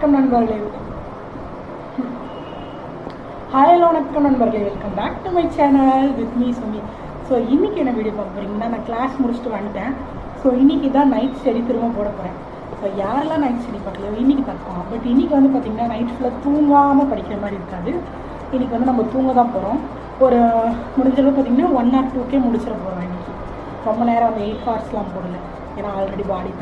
வணக்கம் நண்பர்களே. ஹலோ வணக்கம் நண்பர்களே, welcome back to my channel with me Sumi. So இன்றைக்கி என்ன வீடியோ பார்க்க போகிறீங்கன்னா, நான் கிளாஸ் முடிச்சுட்டு வந்துட்டேன். ஸோ இன்றைக்கி தான் நைட் ஸ்டடி திரும்ப போட போகிறேன். ஸோ யாரெல்லாம் நைட் ஸ்டடி பார்க்கலையோ இன்றைக்கி பார்க்கலாம். பட் இன்றைக்கி வந்து பார்த்திங்கன்னா நைட் ஃபுல்லாக தூங்காமல் படிக்கிற மாதிரி இருக்காது. இன்றைக்கி வந்து நம்ம தூங்க தான் போகிறோம். ஒரு முடிஞ்சளவு பார்த்திங்கன்னா 1 or 2 முடிச்சிட போகிறோம். இன்றைக்கி ரொம்ப நேரம் அந்த 8 hours போடல, ஏன்னா ஆல்ரெடி பாடி தான்